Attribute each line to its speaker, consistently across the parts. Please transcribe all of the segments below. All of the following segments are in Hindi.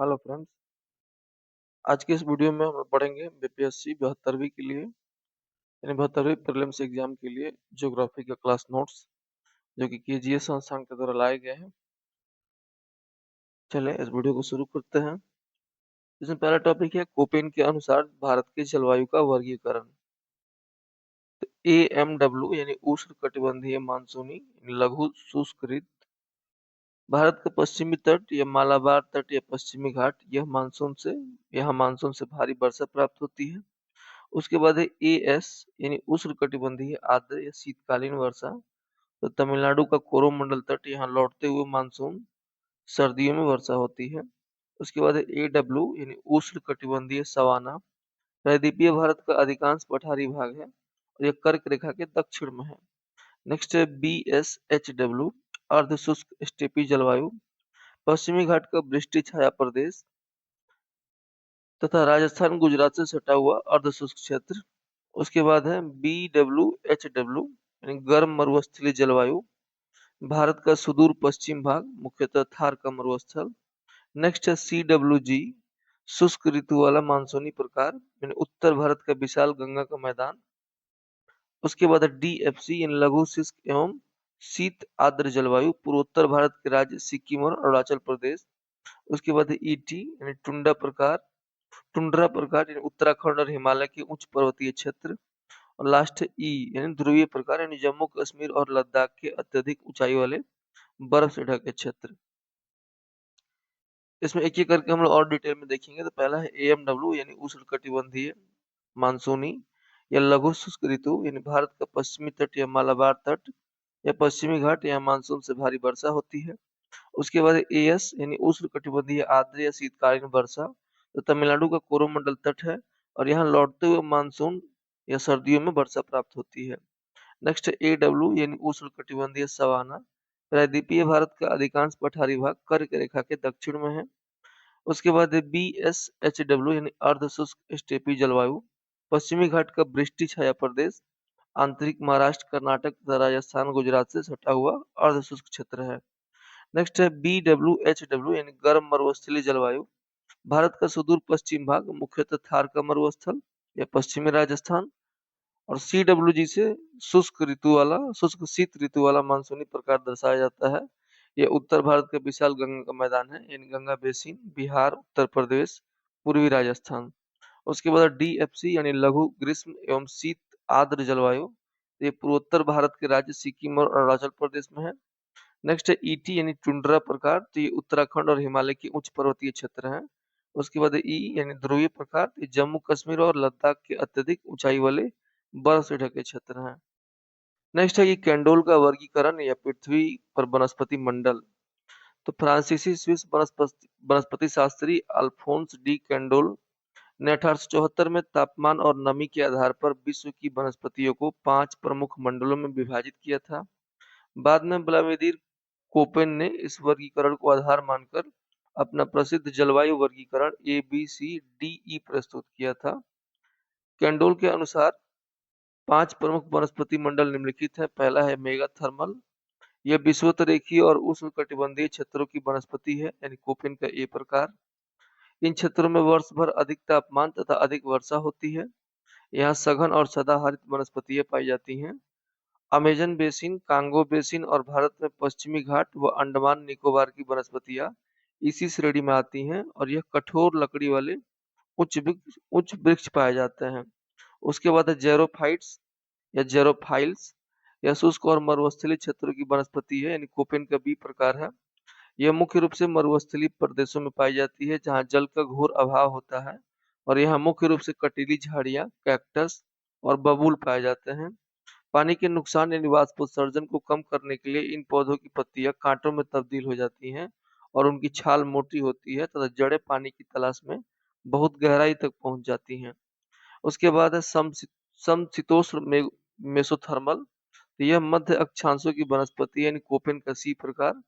Speaker 1: Hello friends. आज के इस वीडियो में हम पढ़ेंगे बीपीएससी 72वीं के लिए यानी 72वीं प्रीलिम्स एग्जाम के लिए ज्योग्राफी का क्लास नोट्स जो कि केजीएस संस्थान के द्वारा लाए गए हैं। चलें इस वीडियो को शुरू करते हैं। इसमें पहला टॉपिक है कोपेन के अनुसार भारत की जलवायु का वर्गीकरण। AMW यानी उष्णकटिबंधीय मानसूनी लघु शुष्क ऋतु। भारत का पश्चिमी तट या मालाबार तट या पश्चिमी घाट यहाँ मानसून से भारी वर्षा प्राप्त होती है। उसके बाद है AS यानी उष्णकटिबंधीय आर्द्र या शीतकालीन वर्षा। तो तमिलनाडु का कोरोमंडल तट यहाँ लौटते हुए मानसून सर्दियों में वर्षा होती है। उसके बाद है AW यानी उष्णकटिबंधीय सवाना। प्रायद्वीपीय भारत का अधिकांश पठारी भाग है और यह कर्क रेखा के दक्षिण में है। नेक्स्ट है BSHW अर्ध शुष्क स्टेपी जलवायु। पश्चिमी घाट का वृष्टि छाया प्रदेश तथा राजस्थान गुजरात से सटा हुआ अर्ध शुष्क क्षेत्र। उसके बाद है BWHW यानी गर्म मरुस्थलीय जलवायु। भारत का सुदूर पश्चिम भाग मुख्यतः थार का मरुस्थल। नेक्स्ट है CWG शुष्क ऋतु वाला मानसूनी प्रकार यानी उत्तर भारत का विशाल गंगा का मैदान। उसके बाद है DFC यानी लघु शुष्क एवं शीत आर्द्र जलवायु पूर्वोत्तर भारत के राज्य सिक्किम और अरुणाचल प्रदेश। उसके बाद है ET यानी टुंड्रा प्रकार यानी उत्तराखंड और हिमालय के उच्च पर्वतीय क्षेत्र। और लास्ट है E यानी ध्रुवीय प्रकार यानी जम्मू कश्मीर और लद्दाख के अत्यधिक ऊंचाई वाले बर्फ से ढके क्षेत्र। इसमें एक एक करके हम लोग और डिटेल में देखेंगे। तो पहला है AMW यानी उष्णकटिबंधीय मानसूनी या लघु शुष्क ऋतु यानी भारत का पश्चिमी तट या मालाबार तट या पश्चिमी घाट यहाँ मानसून से भारी वर्षा होती है। उसके बाद AS यानी उष्णकटिबंधीय आर्द्र या शीतकालीन वर्षा। तो तमिलनाडु का कोरोमंडल तट है और यहाँ लौटते हुए मानसून या सर्दियों में वर्षा प्राप्त होती है। नेक्स्ट AW यानी उष्णकटिबंधीय सवाना। प्रायद्वीपीय भारत का अधिकांश पठारी भाग कर्क रेखा के दक्षिण में है। उसके बाद BSHW यानी अर्ध शुष्क स्टेपी जलवायु। पश्चिमी घाट का वृष्टि छाया प्रदेश आंतरिक महाराष्ट्र कर्नाटक तथा राजस्थान गुजरात से सटा हुआ अर्ध शुष्क क्षेत्र है। नेक्स्ट है BWHW यानी गर्म मरुस्थलीय जलवायु। भारत का सुदूर पश्चिम भाग मुख्यतः थार का मरुस्थल या पश्चिमी राजस्थान। और CWG से शुष्क शीत ऋतु वाला मानसूनी प्रकार दर्शाया जाता है। यह उत्तर भारत का विशाल गंगा का मैदान है यानी गंगा बेसिन बिहार उत्तर प्रदेश पूर्वी राजस्थान। उसके बाद DFC यानी लघु ग्रीष्म एवं शीत आर्द्र जलवायु। ये पूर्वोत्तर भारत के राज्य सिक्किम और अरुणाचल प्रदेश में है। नेक्स्ट है ET यानी टुंड्रा प्रकार। तो ये उत्तराखंड और हिमालय के उच्च पर्वतीय क्षेत्र हैं। उसके बाद E यानी ध्रुवीय प्रकार। ये जम्मू कश्मीर और लद्दाख के अत्यधिक ऊंचाई वाले बर्फ से ढके क्षेत्र हैं। नेक्स्ट है ये कैंडोल का वर्गीकरण या पृथ्वी पर वनस्पति मंडल। तो फ्रांसीसी स्विस वनस्पति शास्त्री अल्फोंस डी कैंडोल ने 1874 में तापमान और नमी के आधार पर विश्व की वनस्पतियों को 5 प्रमुख मंडलों में विभाजित किया था। बाद में व्लादिमीर कोपेन ने इस वर्गीकरण को आधार मानकर अपना प्रसिद्ध जलवायु वर्गीकरण ABCDE प्रस्तुत किया था। कैंडोल के अनुसार 5 प्रमुख वनस्पति मंडल निम्नलिखित है। पहला है मेगाथर्मल। यह विषुवतरेखीय और उष्णकटिबंधीय क्षेत्रों की वनस्पति है यानी कोपेन का A प्रकार। इन क्षेत्रों में वर्ष भर अधिक तापमान तथा अधिक वर्षा होती है। यहाँ सघन और सदाहरित वनस्पतियां पाई जाती हैं। अमेजन बेसिन कांगो बेसिन और भारत में पश्चिमी घाट व अंडमान निकोबार की वनस्पतियां इसी श्रेणी में आती हैं और यह कठोर लकड़ी वाले उच्च वृक्ष पाए जाते हैं। उसके बाद है जेरोफाइट्स या जेरोफाइल्स। यह शुष्क और मरुस्थलीय क्षेत्रों की वनस्पति है यानी कोपेन का B प्रकार है। यह मुख्य रूप से मरुस्थलीय प्रदेशों में पाई जाती है जहां जल का घोर अभाव होता है और यहाँ मुख्य रूप से कटीली झाड़ियां कैक्टस और बबूल पाए जाते हैं। पानी के नुकसान यानी वाष्पोत्सर्जन को कम करने के लिए इन पौधों की पत्तियां कांटों में तब्दील हो जाती हैं और उनकी छाल मोटी होती है तथा जड़ें पानी की तलाश में बहुत गहराई तक पहुंच जाती हैं। उसके बाद है समशीतोष्ण मेसोथर्मल। यह मध्य अक्षांशों की वनस्पति यानी कोपेन का C प्रकार।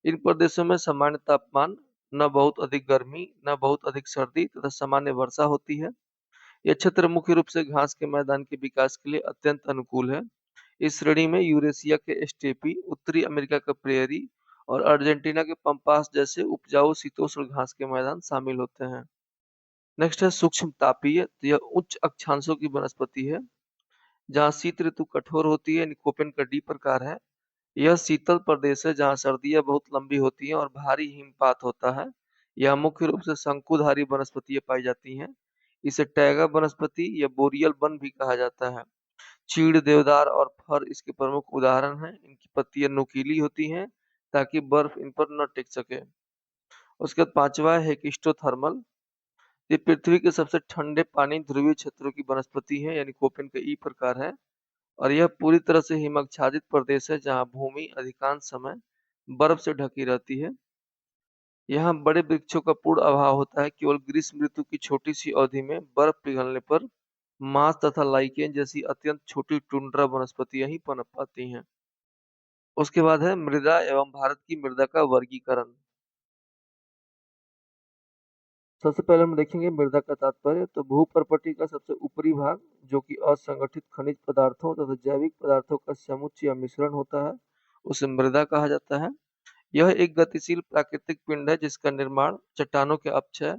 Speaker 1: इन प्रदेशों में सामान्य तापमान न बहुत अधिक गर्मी न बहुत अधिक सर्दी तथा सामान्य वर्षा होती है। यह क्षेत्र मुख्य रूप से घास के मैदान के विकास के लिए अत्यंत अनुकूल है। इस श्रेणी में यूरेशिया के स्टेपी उत्तरी अमेरिका का प्रेयरी और अर्जेंटीना के पंपास जैसे उपजाऊ शीतोष्ण घास के मैदान शामिल होते हैं। नेक्स्ट है सूक्ष्म तापीय, तो यह उच्च अक्षांशों की वनस्पति है जहाँ शीत ऋतु कठोर होती है, कोपेन का डी प्रकार है। यह शीतल प्रदेश है जहाँ सर्दियां बहुत लंबी होती हैं और भारी हिमपात होता है। यह मुख्य रूप से शंकुधारी वनस्पतियां पाई जाती हैं। इसे टैगा वनस्पति या बोरियल वन भी कहा जाता है। चीड़, देवदार और फर इसके प्रमुख उदाहरण हैं। इनकी पत्तियां नुकीली होती हैं ताकि बर्फ इन पर न टिक सके। उसके बाद पांचवा है हिस्टोथर्मल। ये पृथ्वी के सबसे ठंडे पानी ध्रुवीय क्षेत्रों की वनस्पति है, यानी कोपेन का ई प्रकार है। और यह पूरी तरह से हिमाच्छादित प्रदेश है जहाँ भूमि अधिकांश समय बर्फ से ढकी रहती है। यहाँ बड़े वृक्षों का पूर्ण अभाव होता है, केवल ग्रीष्म ऋतु की छोटी सी अवधि में बर्फ पिघलने पर मांस तथा लाइकेन जैसी अत्यंत छोटी टुंड्रा वनस्पतियां ही पनप पाती हैं। उसके बाद है मृदा एवं भारत की मृदा का वर्गीकरण। सबसे पहले हम देखेंगे मृदा का तात्पर्य। तो भूपर्पटी का सबसे ऊपरी भाग जो कि असंगठित खनिज पदार्थों तथा जैविक पदार्थों का समुच्चय या मिश्रण होता है, उसे मृदा कहा जाता है। यह एक गतिशील प्राकृतिक पिंड है जिसका निर्माण चट्टानों के अपक्षय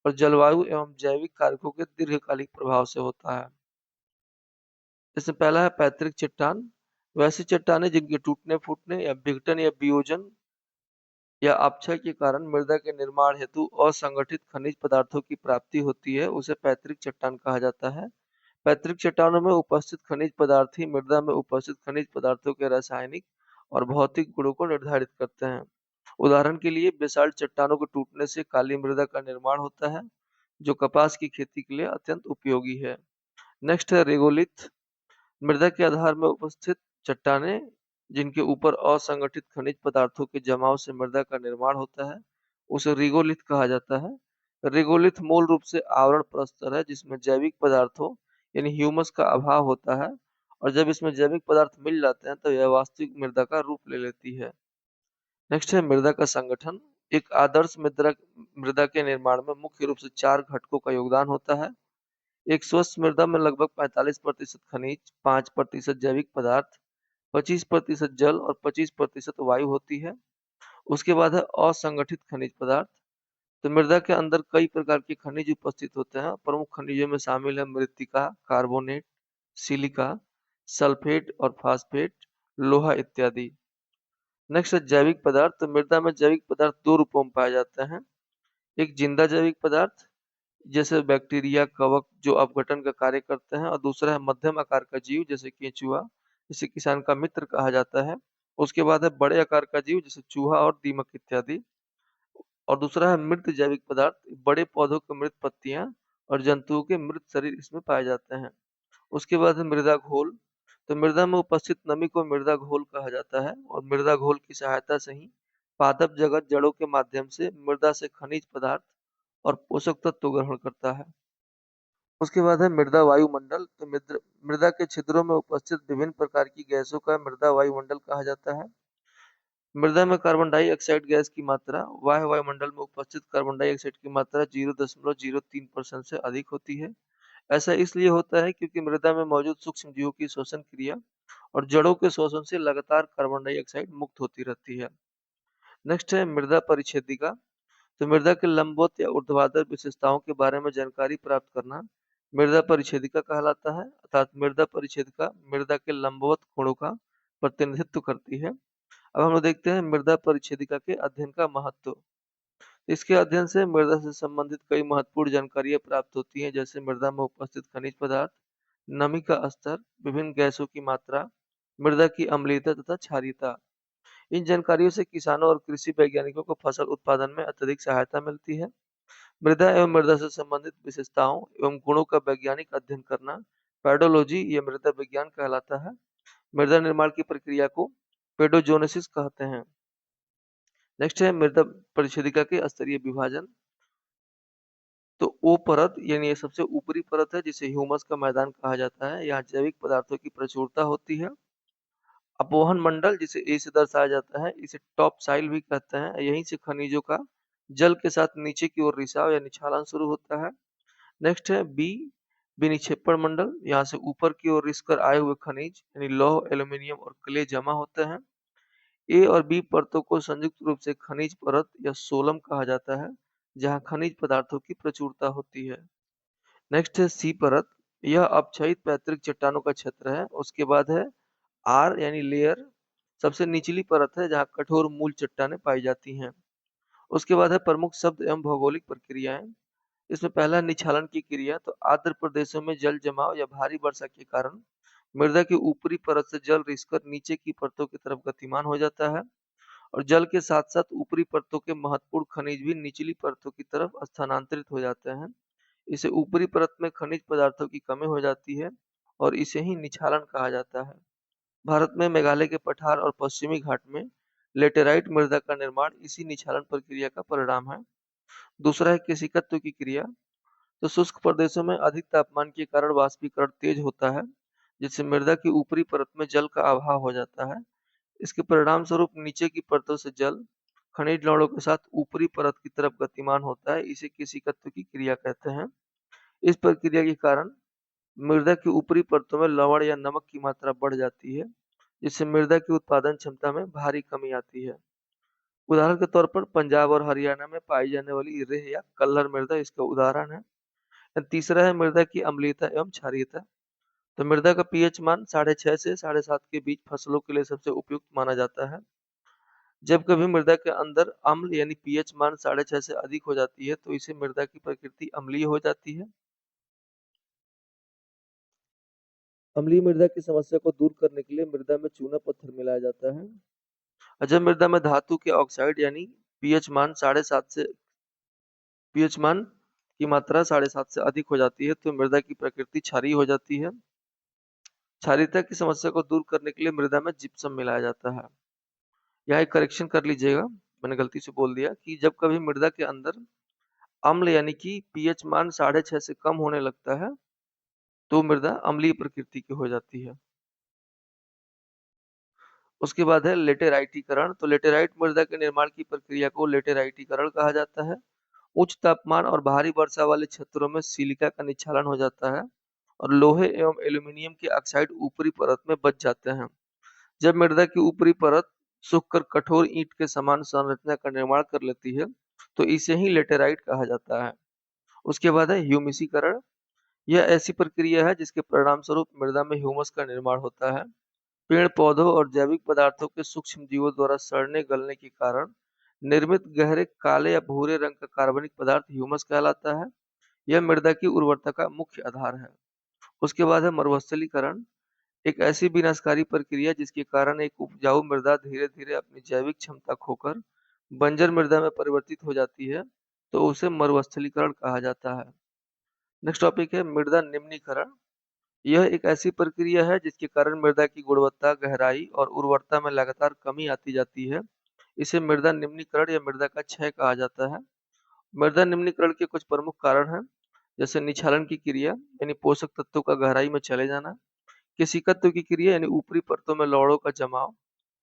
Speaker 1: और जलवायु एवं जैविक कारकों के दीर्घकालिक प्रभाव से होता है। इसमें पहला है पैतृक चट्टान। वैसी चट्टानें जिनके टूटने फूटने या विघटन या वियोजन या अपक्षय के कारण मृदा के निर्माण हेतु असंगठित खनिज पदार्थों की प्राप्ति होती है, उसे पैतृक चट्टान कहा जाता है। पैतृक चट्टानों में उपस्थित खनिज पदार्थ ही मृदा में उपस्थित खनिज पदार्थों के रासायनिक और भौतिक गुणों को निर्धारित करते हैं। उदाहरण के लिए बेसाल्ट चट्टानों के टूटने से काली मृदा का निर्माण होता है, जो कपास की खेती के लिए अत्यंत उपयोगी है। नेक्स्ट है रेगोलिथ। मृदा के आधार में उपस्थित चट्टानें जिनके ऊपर असंगठित खनिज पदार्थों के जमाव से मृदा का निर्माण होता है, उसे रिगोलिथ कहा जाता है। रिगोलिथ मूल रूप से आवरण प्रस्तर है जिसमें जैविक पदार्थों यानी ह्यूमस का अभाव होता है, और जब इसमें जैविक पदार्थ मिल जाते हैं तो यह वास्तविक मृदा का रूप ले लेती है। नेक्स्ट है मृदा का संगठन। एक आदर्श मृदा मृदा के निर्माण में मुख्य रूप से चार घटकों का योगदान होता है। एक स्वस्थ मृदा में लगभग 45% खनिज, 5% जैविक पदार्थ, 25% जल और 25% वायु होती है। उसके बाद है असंगठित खनिज पदार्थ। तो मृदा के अंदर कई प्रकार के खनिज उपस्थित होते हैं। प्रमुख खनिजों में शामिल है मृत्तिका, कार्बोनेट, सिलिका, सल्फेट और फास्फेट, लोहा इत्यादि। नेक्स्ट है जैविक पदार्थ। तो मृदा में जैविक पदार्थ दो रूपों में पाए जाते हैं। एक जिंदा जैविक पदार्थ जैसे बैक्टीरिया, कवक जो अपघटन का कार्य करते हैं, और दूसरा है मध्यम आकार का जीव जैसे केंचुआ, जिसे किसान का मित्र कहा जाता है। उसके बाद है बड़े आकार का जीव जैसे चूहा और दीमक इत्यादि। और दूसरा है मृत जैविक पदार्थ। बड़े पौधों की मृत पत्तियां और जंतुओं के मृत शरीर इसमें पाए जाते हैं। उसके बाद है मृदा घोल। तो मृदा में उपस्थित नमी को मृदा घोल कहा जाता है, और मृदा घोल की सहायता से ही पादप जगत जड़ों के माध्यम से मृदा से खनिज पदार्थ और पोषक तत्व ग्रहण करता है। उसके बाद है मृदा वायुमंडल। तो मृदा के छिद्रों में उपस्थित विभिन्न प्रकार की गैसों का मृदा वायुमंडल कहा जाता है। मृदा में कार्बन डाइऑक्साइड गैस की मात्रा वायु वायुमंडल में उपस्थित कार्बन डाइऑक्साइड की मात्रा 0.03% से अधिक होती है। ऐसा इसलिए होता है क्योंकि मृदा में मौजूद सूक्ष्म जीवों की श्वसन क्रिया और जड़ों के शोषण से लगातार कार्बन डाइऑक्साइड मुक्त होती रहती है। नेक्स्ट है मृदा परिच्छेदिका। तो मृदा के लंबवत या ऊर्ध्वाधर विशेषताओं के बारे में जानकारी प्राप्त करना मृदा परिच्छेदिका कहलाता है। अर्थात मृदा परिच्छेदिका मृदा के लंबवत गुणों का प्रतिनिधित्व करती है। अब हम लोग देखते हैं मृदा परिच्छेदिका के अध्ययन का महत्व। इसके अध्ययन से मृदा से संबंधित कई महत्वपूर्ण जानकारियां प्राप्त होती हैं, जैसे मृदा में उपस्थित खनिज पदार्थ, नमी का स्तर, विभिन्न गैसों की मात्रा, मृदा की अम्लीयता तथा क्षारीयता। इन जानकारियों से किसानों और कृषि वैज्ञानिकों को फसल उत्पादन में अत्यधिक सहायता मिलती है। मृदा एवं मृदा से संबंधित विशेषताओं एवं गुणों का वैज्ञानिक अध्ययन करना पेडोलॉजी या मृदा विज्ञान कहलाता है। मृदा निर्माण की प्रक्रिया को पेडोजोनेसिस कहते हैं। नेक्स्ट है मृदा परिच्छेदिका के स्तरीय विभाजन। तो ओ परत यानी ये सबसे ऊपरी परत है जिसे ह्यूमस का मैदान कहा जाता है। यहाँ जैविक पदार्थों की प्रचुरता होती है। अपवहन मंडल जिसे ए से दर्शाया जाता है, इसे टॉप साइल भी कहते हैं। यहीं से खनिजों का जल के साथ नीचे की ओर रिसाव या निछालन शुरू होता है। नेक्स्ट है बी विनिक्षेपण मंडल। यहाँ से ऊपर की ओर रिस कर आए हुए खनिज यानी लौह, एल्यूमिनियम और क्ले जमा होते हैं। ए और बी परतों को संयुक्त रूप से खनिज परत या सोलम कहा जाता है, जहाँ खनिज पदार्थों की प्रचुरता होती है। नेक्स्ट है सी परत। यह अपक्षयित पैतृक चट्टानों का क्षेत्र है। उसके बाद है आर यानी लेयर, सबसे निचली परत है जहाँ कठोर मूल चट्टानें पाई जाती हैं। उसके बाद है प्रमुख शब्द एवं भौगोलिक प्रक्रियाएं। इसमें पहला निछालन की क्रिया। तो आर्द्र प्रदेशों में जल जमाव या भारी वर्षा के कारण मृदा की ऊपरी परत से जल रिसकर नीचे की परतों की तरफ गतिमान हो जाता है, और जल के साथ साथ ऊपरी परतों के महत्वपूर्ण खनिज भी निचली परतों की तरफ स्थानांतरित हो जाते हैं। इसे ऊपरी परत में खनिज पदार्थों की कमी हो जाती है और इसे ही निछालन कहा जाता है। भारत में मेघालय के पठार और पश्चिमी घाट में लेटेराइट मृदा का निर्माण इसी निछालन प्रक्रिया का परिणाम है। दूसरा है केशिकत्व की क्रिया। तो शुष्क प्रदेशों में अधिक तापमान के कारण वाष्पीकरण तेज होता है, जिससे मृदा की ऊपरी परत में जल का अभाव हो जाता है। इसके परिणाम स्वरूप नीचे की परतों से जल खनिज लवणों के साथ ऊपरी परत की तरफ गतिमान होता है। इसे केशिकत्व की क्रिया कहते हैं। इस प्रक्रिया के कारण मृदा की ऊपरी परतों में लवण या नमक की मात्रा बढ़ जाती है, जिससे मृदा की उत्पादन क्षमता में भारी कमी आती है। उदाहरण के तौर पर पंजाब और हरियाणा में पाई जाने वाली रेह या कल्लर मृदा इसका उदाहरण है। तीसरा है मृदा की अम्लीयता एवं क्षारीयता। तो मृदा का पीएच मान 6.5 से 7.5 के बीच फसलों के लिए सबसे उपयुक्त माना जाता है। जब कभी मृदा के अंदर अम्ल यानी पीएच मान 6.5 से अधिक हो जाती है, तो इसे मृदा की प्रकृति अम्लीय हो जाती है। अम्लीय मृदा की समस्या को दूर करने के लिए मृदा में चूना पत्थर मिलाया जाता है। और जब मृदा में धातु के ऑक्साइड यानी पीएच मान 7.5 से पीएच मान की मात्रा 7.5 से अधिक हो जाती है, तो मृदा की प्रकृति क्षारीय हो जाती है। क्षारीयता की समस्या को दूर करने के लिए मृदा में जिप्सम मिलाया जाता है। यहाँ एक करेक्शन कर लीजिएगा, मैंने गलती से बोल दिया कि जब कभी मृदा के अंदर अम्ल यानी कि पीएच मान 6.5 से कम होने लगता है, तो मृदा अम्लीय प्रकृति की हो जाती है। उसके बाद है लेटेराइटीकरण। तो लेटेराइट मृदा के निर्माण की प्रक्रिया को लेटेराइटीकरण कहा जाता है। उच्च तापमान और भारी वर्षा वाले क्षेत्रों में सिलिका का निक्षालन हो जाता है और लोहे एवं एल्यूमीनियम के ऑक्साइड ऊपरी परत में बच जाते हैं। जब मृदा की ऊपरी परत सूखकर कठोर ईंट के समान संरचना का निर्माण कर लेती है, तो इसे ही लेटेराइट कहा जाता है। उसके बाद है ह्यूमिसीकरण। यह ऐसी प्रक्रिया है जिसके परिणाम स्वरूप मृदा में ह्यूमस का निर्माण होता है। पेड़ पौधों और जैविक पदार्थों के सूक्ष्म जीवों द्वारा सड़ने गलने के कारण निर्मित गहरे काले या भूरे रंग का कार्बनिक पदार्थ ह्यूमस कहलाता है। यह मृदा की उर्वरता का मुख्य आधार है। उसके बाद है मरुस्थलीकरण। एक ऐसी विनाशकारी प्रक्रिया जिसके कारण एक उपजाऊ मृदा धीरे धीरे अपनी जैविक क्षमता खोकर बंजर मृदा में परिवर्तित हो जाती है, तो उसे मरुस्थलीकरण कहा जाता है। नेक्स्ट टॉपिक है मृदा निम्नीकरण। यह एक ऐसी प्रक्रिया है जिसके कारण मृदा की गुणवत्ता, गहराई और उर्वरता में लगातार कमी आती जाती है। इसे मृदा निम्नीकरण या मृदा का क्षय कहा जाता है। मृदा निम्नीकरण के कुछ प्रमुख कारण हैं, जैसे निछालन की क्रिया यानी पोषक तत्वों का गहराई में चले जाना, केशिकत्व की क्रिया यानी ऊपरी परतों में लवणों का जमाव,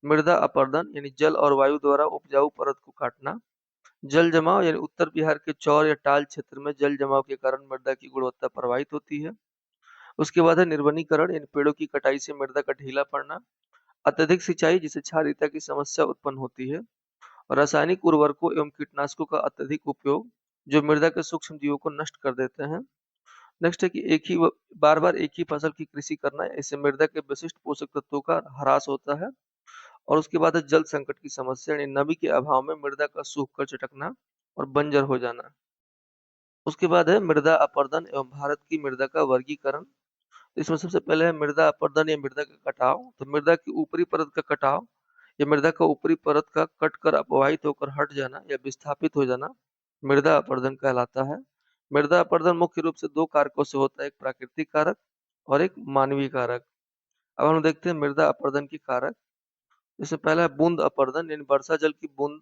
Speaker 1: मृदा अपरदन यानी जल और वायु द्वारा उपजाऊ परत को काटना, जल जमाव यानी उत्तर बिहार के चौर या टाल क्षेत्र में जल जमाव के कारण मृदा की गुणवत्ता प्रभावित होती है। उसके बाद है निर्वनीकरण यानी पेड़ों की कटाई से मृदा का ढीला पड़ना, अत्यधिक सिंचाई जिससे क्षारीयता की समस्या उत्पन्न होती है, और रासायनिक उर्वरकों एवं कीटनाशकों का अत्यधिक उपयोग जो मृदा के सूक्ष्म जीवों को नष्ट कर देते हैं। नेक्स्ट है कि बार बार एक ही फसल की कृषि करना, इससे मृदा के विशिष्ट पोषक तत्वों का ह्रास होता है। और उसके बाद है जल संकट की समस्या यानी नमी के अभाव में मृदा का सूख कर चटकना और बंजर हो जाना। उसके बाद है मृदा अपरदन एवं भारत की मृदा का वर्गीकरण। इसमें सबसे पहले है मृदा अपरदन या मृदा का कटाव। तो मृदा की ऊपरी परत का कटाव या मृदा का ऊपरी परत का कट कर अपवाहित होकर हट जाना या विस्थापित हो जाना मृदा अपरदन कहलाता है। मृदा अपरदन मुख्य रूप से दो कारकों से होता है, एक प्राकृतिक कारक और एक मानवीय कारक। अब हम देखते हैं मृदा अपरदन की कारक। इसमें पहला है बूंद अपरदन यानी वर्षा जल की बूंद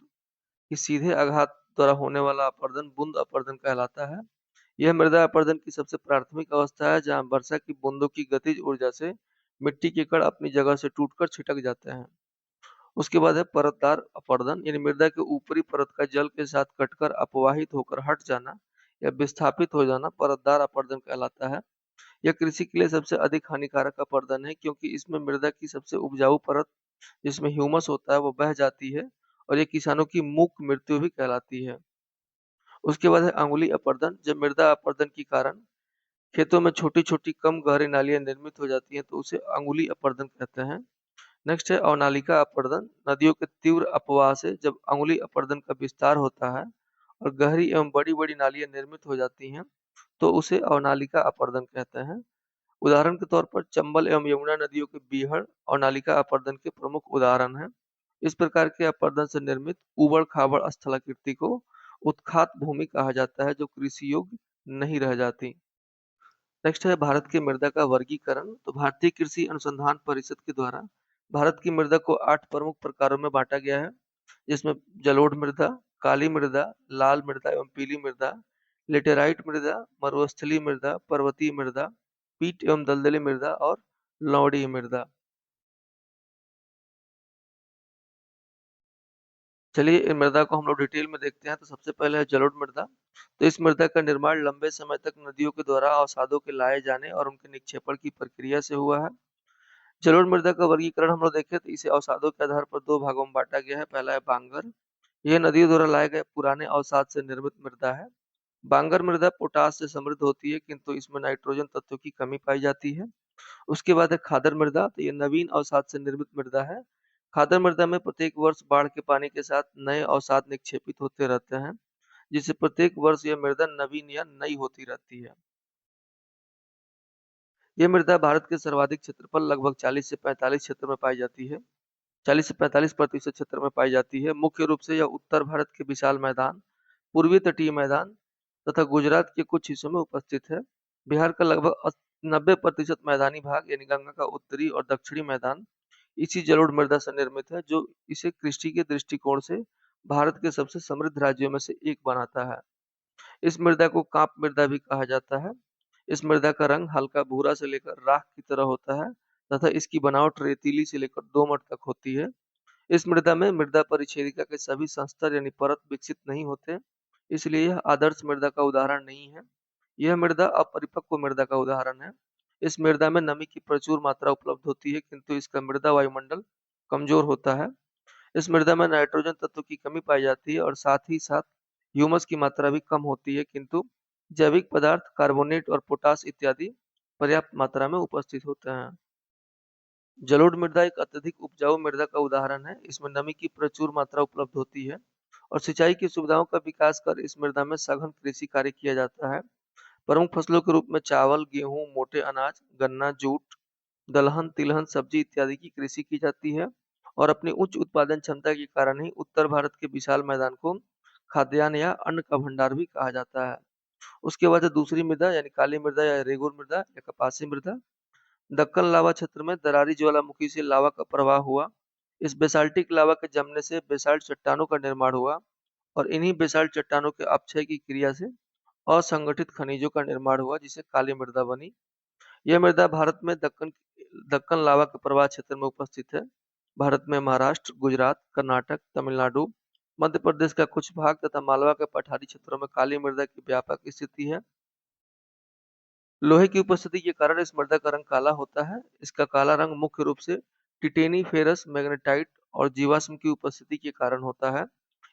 Speaker 1: की सीधे आघात द्वारा होने वाला अपरदन बूंद अपरदन कहलाता है। यह मृदा अपरदन की सबसे प्राथमिक अवस्था है, जहां वर्षा की बूंदों की गतिज ऊर्जा से मिट्टी के कण अपनी जगह से टूटकर छिटक जाते हैं। उसके बाद है परतदार अपरदन यानी मृदा के ऊपरी परत का जल के साथ कटकर अपवाहित होकर हट जाना या विस्थापित हो जाना परतदार अपरदन कहलाता है। यह कृषि के लिए सबसे अधिक हानिकारक अपरदन है, क्योंकि इसमें मृदा की सबसे उपजाऊ परत जिसमें ह्यूमस होता है वो बह जाती है और ये किसानों की मूक मृत्यु भी कहलाती है। उसके बाद है अंगुली अपरदन। जब मृदा अपरदन के कारण खेतों में छोटी-छोटी कम गहरी नालियाँ निर्मित हो जाती हैं तो उसे अंगुली अपरदन कहते हैं। नेक्स्ट है अवनालिका अपरदन। नदियों के तीव्र अपवाह से जब अंगुली अपरदन का विस्तार होता है और गहरी एवं बड़ी-बड़ी नालियाँ निर्मित हो जाती हैं तो उसे अवनालिका अपरदन कहते हैं। उदाहरण के तौर पर चंबल एवं यमुना नदियों के बीहड़ अवनालिका अपरदन के प्रमुख उदाहरण हैं। इस प्रकार के अपरदन से निर्मित ऊबड़-खाबड़ स्थलाकृति को उत्खात भूमि कहा जाता है जो कृषि योग्य नहीं रह जाती। नेक्स्ट है भारत की मृदा का वर्गीकरण। तो भारतीय कृषि अनुसंधान परिषद के द्वारा भारत की मृदा को 8 प्रमुख प्रकारों में बांटा गया है, जिसमें जलोढ़ मृदा, काली मृदा, लाल मृदा एवं पीली मृदा, लेटेराइट मृदा, मरुस्थलीय मृदा, पर्वतीय मृदा, पीट एवं दलदली मृदा और लवणीय मृदा। चलिए इन मृदा को हम लोग डिटेल में देखते हैं। तो सबसे पहले है जलोढ़ मृदा। तो इस मृदा का निर्माण लंबे समय तक नदियों के द्वारा अवसादों के लाए जाने और उनके निक्षेपण की प्रक्रिया से हुआ है। जलोढ़ मृदा का वर्गीकरण हम लोग देखें तो इसे अवसादों के आधार पर 2 भागों में बांटा गया है। पहला है बांगर। यह नदियों द्वारा लाए गए पुराने अवसाद से निर्मित मृदा है। बांगर मृदा पोटास से समृद्ध होती है किंतु इसमें नाइट्रोजन तत्व की कमी पाई जाती है। उसके बाद है खादर मृदा। तो ये नवीन अवसाद से निर्मित मृदा है। खादर मृदा में प्रत्येक वर्ष बाढ़ के पानी के साथ नए अवसाद निक्षेपित होते रहते हैं, जिससे प्रत्येक वर्ष यह मृदा नवीन या नई होती रहती है। ये मृदा भारत के सर्वाधिक क्षेत्रफल लगभग 40 से 45 क्षेत्र में पाई जाती है। 40 से 45% क्षेत्र में पाई जाती है। मुख्य रूप से यह उत्तर भारत के विशाल मैदान, पूर्वी तटीय मैदान तथा गुजरात के कुछ हिस्सों में उपस्थित है। बिहार का लगभग 90% मैदानी भाग यानी गंगा का उत्तरी और दक्षिणी मैदान इसी जलोढ़ मृदा से निर्मित है, जो इसे कृषि के दृष्टिकोण से भारत के सबसे समृद्ध राज्यों में से एक बनाता है। इस मृदा को कांप मृदा भी कहा जाता है। इस मृदा का रंग हल्का भूरा से लेकर राख की तरह होता है तथा इसकी बनावट रेतीली से लेकर दोमट तक होती है। इस मृदा में मृदा परिच्छेदिका के सभी संस्तर यानी परत विकसित नहीं होते, इसलिए यह आदर्श मृदा का उदाहरण नहीं है। यह मृदा अपरिपक्व मृदा का उदाहरण है। इस मृदा में नमी की प्रचुर मात्रा उपलब्ध होती है किंतु इसका मृदा वायुमंडल कमजोर होता है। इस मृदा में नाइट्रोजन तत्व की कमी पाई जाती है और साथ ही साथ ह्यूमस की मात्रा भी कम होती है किंतु जैविक पदार्थ कार्बोनेट और पोटास इत्यादि पर्याप्त मात्रा में उपस्थित होते हैं। जलोढ़ मृदा एक अत्यधिक उपजाऊ मृदा का उदाहरण है। इसमें नमी की प्रचुर मात्रा उपलब्ध होती है और सिंचाई की सुविधाओं का विकास कर इस मृदा में सघन कृषि कार्य किया जाता है। प्रमुख फसलों के रूप में चावल, गेहूं, मोटे अनाज, गन्ना, जूट, दलहन, तिलहन, सब्जी इत्यादि की कृषि की जाती है और अपनी उच्च उत्पादन क्षमता के कारण ही उत्तर भारत के विशाल मैदान को खाद्यान्न या अन्न का भंडार भी कहा जाता है। उसके बाद है दूसरी मृदा यानी काली मृदा या रेगुर मृदा या कपासी मृदा। दक्कन लावा क्षेत्र में दरारी ज्वालामुखी से लावा का प्रवाह हुआ। इस बेसाल्टिक लावा के जमने से बेसाल्ट चट्टानों का निर्माण हुआ और इन्हीं बेसाल्ट चट्टानों के अपक्षय की क्रिया से असंगठित खनिजों का निर्माण हुआ जिसे काली मृदा बनी। यह मृदा भारत में दक्कन दक्कन लावा के प्रवाह क्षेत्र में उपस्थित है। भारत में महाराष्ट्र, गुजरात, कर्नाटक, तमिलनाडु, मध्य प्रदेश का कुछ भाग तथा मालवा के पठारी क्षेत्रों में काली मृदा की व्यापक स्थिति है। लोहे की उपस्थिति के कारण इस मृदा का रंग काला होता है। इसका काला रंग मुख्य रूप से टिटेनी फेरस मैग्नेटाइट और जीवाश्म की उपस्थिति के कारण होता है।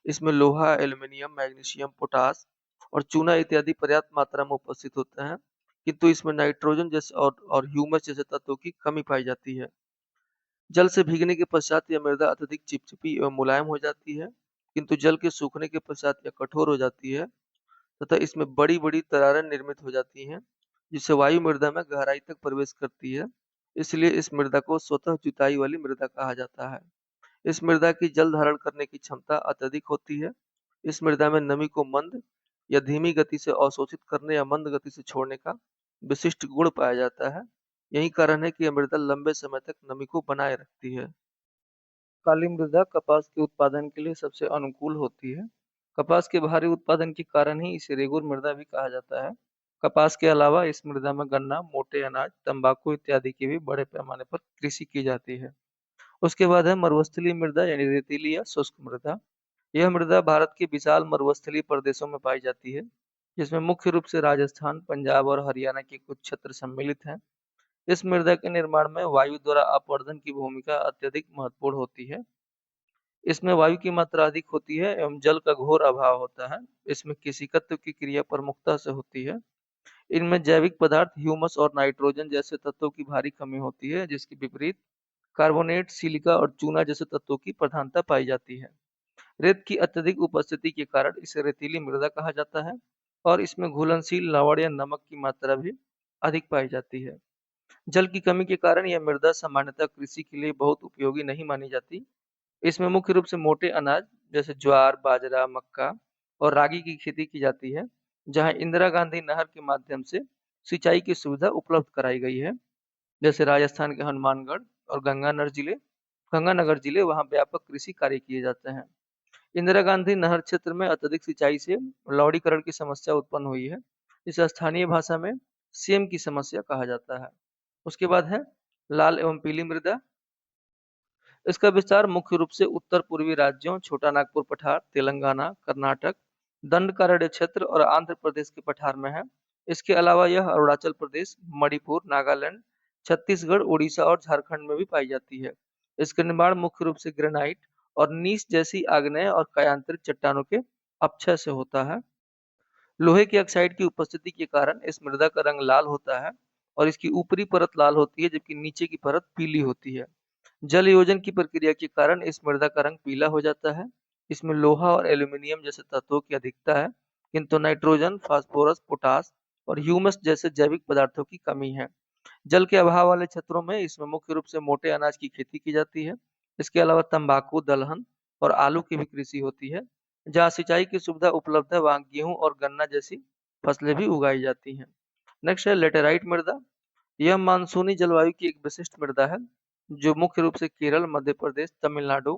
Speaker 1: इसमें लोहा, एल्यूमीनियम, मैग्नीशियम, पोटास और चूना इत्यादि पर्याप्त मात्रा में उपस्थित होते हैं, किंतु इसमें नाइट्रोजन जैसे और ह्यूमस जैसे तत्वों की कमी पाई जाती है। जल से भीगने के पश्चात यह मृदा अत्यधिक चिपचिपी एवं मुलायम हो जाती है, किंतु जल के सूखने के पश्चात यह कठोर हो जाती है तथा इसमें बड़ी-बड़ी दरारें निर्मित हो जाती हैं, जिससे वायु मृदा में गहराई तक प्रवेश करती है। इसलिए इस मृदा को स्वतः जुताई वाली मृदा कहा जाता है। इस मृदा की जल धारण करने की क्षमता अत्यधिक होती है। इस मृदा में नमी को मंद या धीमी गति से अवशोषित करने या मंद गति से छोड़ने का विशिष्ट गुण पाया जाता है। यही कारण है कि यह मृदा लंबे समय तक नमी को बनाए रखती है। काली मृदा कपास के उत्पादन के लिए सबसे अनुकूल होती है। कपास के भारी उत्पादन के कारण ही इसे रेगुर मृदा भी कहा जाता है। कपास के अलावा इस मृदा में गन्ना, मोटे अनाज, तंबाकू इत्यादि की भी बड़े पैमाने पर कृषि की जाती है। उसके बाद है मरुस्थलीय मृदा यानी रेतीली या शुष्क मृदा। यह मृदा भारत के विशाल मरुस्थलीय प्रदेशों में पाई जाती है, जिसमें मुख्य रूप से राजस्थान, पंजाब और हरियाणा के कुछ क्षेत्र सम्मिलित हैं। इस मृदा के निर्माण में वायु द्वारा अपवर्तन की भूमिका अत्यधिक महत्वपूर्ण होती है। इसमें वायु की मात्रा अधिक होती है एवं जल का घोर अभाव होता है। इसमें केशिकत्व की क्रिया प्रमुखता से होती है। इनमें जैविक पदार्थ ह्यूमस और नाइट्रोजन जैसे तत्वों की भारी कमी होती है, जिसके विपरीत कार्बोनेट, सिलिका और चूना जैसे तत्वों की प्रधानता पाई जाती है। रेत की अत्यधिक उपस्थिति के कारण इसे रेतीली मृदा कहा जाता है और इसमें घुलनशील लवण या नमक की मात्रा भी अधिक पाई जाती है। जल की कमी के कारण यह मृदा सामान्यतः कृषि के लिए बहुत उपयोगी नहीं मानी जाती। इसमें मुख्य रूप से मोटे अनाज जैसे ज्वार, बाजरा, मक्का और रागी की खेती की जाती है, जहां इंदिरा गांधी नहर के माध्यम से सिंचाई की सुविधा उपलब्ध कराई गई है। जैसे राजस्थान के हनुमानगढ़ और गंगानगर जिले वहां व्यापक कृषि कार्य किए जाते हैं। इंदिरा गांधी नहर क्षेत्र में अत्यधिक सिंचाई से लवणीकरण की समस्या उत्पन्न हुई है, जिसे स्थानीय भाषा में सेम की समस्या कहा जाता है। उसके बाद है लाल एवं पीली मृदा। इसका विस्तार मुख्य रूप से उत्तर पूर्वी राज्यों छोटा नागपुर पठार, तेलंगाना, कर्नाटक, दंडकारण्य क्षेत्र और आंध्र प्रदेश के पठार में है। इसके अलावा यह अरुणाचल प्रदेश, मणिपुर, नागालैंड, छत्तीसगढ़, उड़ीसा और झारखंड में भी पाई जाती है। इसका निर्माण मुख्य रूप से ग्रेनाइट और नीस जैसी आग्नेय और कायांतरित चट्टानों के अपक्षय से होता है। लोहे के ऑक्साइड की उपस्थिति के कारण इस मृदा का रंग लाल होता है और इसकी ऊपरी परत लाल होती है जबकि नीचे की परत पीली होती है। जल योजन की प्रक्रिया के कारण इस मृदा का रंग पीला हो जाता है। इसमें लोहा और एल्यूमीनियम जैसे तत्वों की अधिकता है, किंतु नाइट्रोजन, फास्फोरस, पोटास और ह्यूमस जैसे जैविक पदार्थों की कमी है। जल के अभाव वाले क्षेत्रों में इसमें मुख्य रूप से मोटे अनाज की खेती की जाती है। इसके अलावा तंबाकू, दलहन और आलू की भी कृषि होती है। जहाँ सिंचाई की सुविधा उपलब्ध है वहाँ गेहूं और गन्ना जैसी फसलें भी उगाई जाती हैं। नेक्स्ट है लेटेराइट मृदा। यह मानसूनी जलवायु की एक विशिष्ट मृदा है जो मुख्य रूप से केरल, मध्य प्रदेश, तमिलनाडु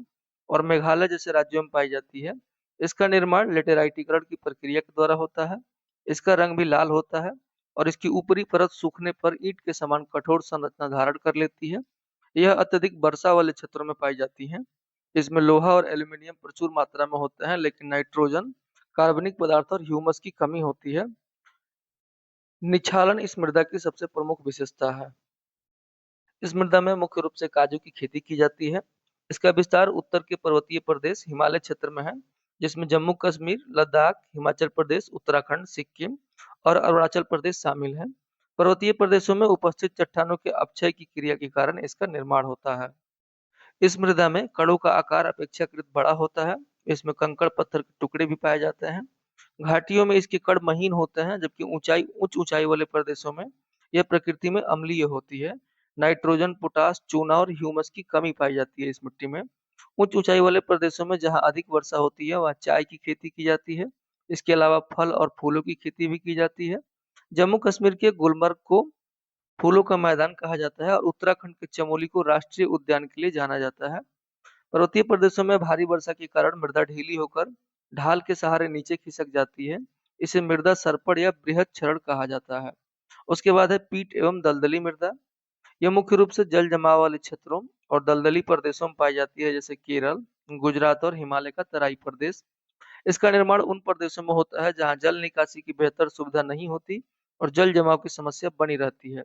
Speaker 1: और मेघालय जैसे राज्यों में पाई जाती है। इसका निर्माण लेटेराइटीकरण की प्रक्रिया के द्वारा होता है। इसका रंग भी लाल होता है और इसकी ऊपरी परत सूखने पर ईंट के समान कठोर संरचना धारण कर लेती है। यह अत्यधिक वर्षा वाले क्षेत्रों में पाई जाती है। इसमें लोहा और एल्यूमीनियम प्रचुर मात्रा में होते हैं, लेकिन नाइट्रोजन, कार्बनिक पदार्थ और ह्यूमस की कमी होती है। निच्छालन इस मृदा की सबसे प्रमुख विशेषता है। इस मृदा में मुख्य रूप से काजू की खेती की जाती है। इसका विस्तार उत्तर के पर्वतीय प्रदेश हिमालय क्षेत्र में है, जिसमें जम्मू कश्मीर, लद्दाख, हिमाचल प्रदेश, उत्तराखंड, सिक्किम और अरुणाचल प्रदेश शामिल है। पर्वतीय प्रदेशों में उपस्थित चट्टानों के अपक्षय की क्रिया के कारण इसका निर्माण होता है। इस मृदा में कणों का आकार अपेक्षाकृत बड़ा होता है। इसमें कंकड़ पत्थर के टुकड़े भी पाए जाते हैं। घाटियों में इसके कण महीन होते हैं, जबकि उच्च ऊंचाई वाले प्रदेशों में यह प्रकृति में अम्लीय होती है। नाइट्रोजन, पोटास, चूना और ह्यूमस की कमी पाई जाती है इस मिट्टी में। उच्च ऊंचाई वाले प्रदेशों में जहां अधिक वर्षा होती है वहां चाय की खेती की जाती है। इसके अलावा फल और फूलों की खेती भी की जाती है। जम्मू कश्मीर के गुलमर्ग को फूलों का मैदान कहा जाता है और उत्तराखंड के चमोली को राष्ट्रीय उद्यान के लिए जाना जाता है। पर्वतीय प्रदेशों में भारी वर्षा के कारण मृदा ढीली होकर ढाल के सहारे नीचे खिसक जाती है। इसे मृदा सर्पण या बृहद क्षरण कहा जाता है। उसके बाद है पीट एवं दलदली मृदा। यह मुख्य रूप से जल जमाव वाले क्षेत्रों और दलदली प्रदेशों में पाई जाती है, जैसे केरल, गुजरात और हिमालय का तराई प्रदेश। इसका निर्माण उन प्रदेशों में होता है जहां जल निकासी की बेहतर सुविधा नहीं होती और जल जमाव की समस्या बनी रहती है।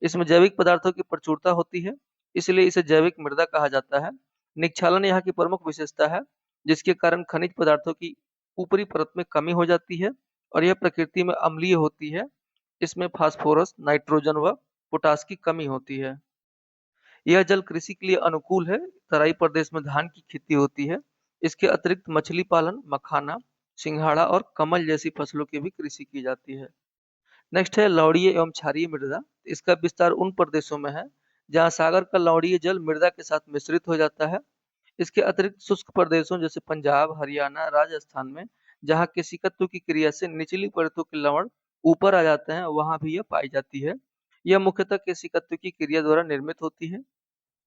Speaker 1: इसमें जैविक पदार्थों की प्रचुरता होती है, इसलिए इसे जैविक मृदा कहा जाता है। निक्षालन यहाँ की प्रमुख विशेषता है, जिसके कारण खनिज पदार्थों की ऊपरी परत में कमी हो जाती है और यह प्रकृति में अम्लीय होती है। इसमें फास्फोरस, नाइट्रोजन व पोटास की कमी होती है। यह जल कृषि के लिए अनुकूल है। तराई प्रदेश में धान की खेती होती है। इसके अतिरिक्त मछली पालन, मखाना, सिंघाड़ा और कमल जैसी फसलों की भी कृषि की जाती है। नेक्स्ट है लवणीय एवं क्षारीय मृदा। इसका विस्तार उन प्रदेशों में है जहां सागर का लवणीय जल मृदा के साथ मिश्रित हो जाता है। इसके अतिरिक्त शुष्क प्रदेशों जैसे पंजाब, हरियाणा, राजस्थान में जहाँ केशिकत्व की क्रिया से निचली परतों के लवण ऊपर आ जाते हैं वहां भी यह पाई जाती है। यह मुख्यतः केशिकत्व की क्रिया द्वारा निर्मित होती है।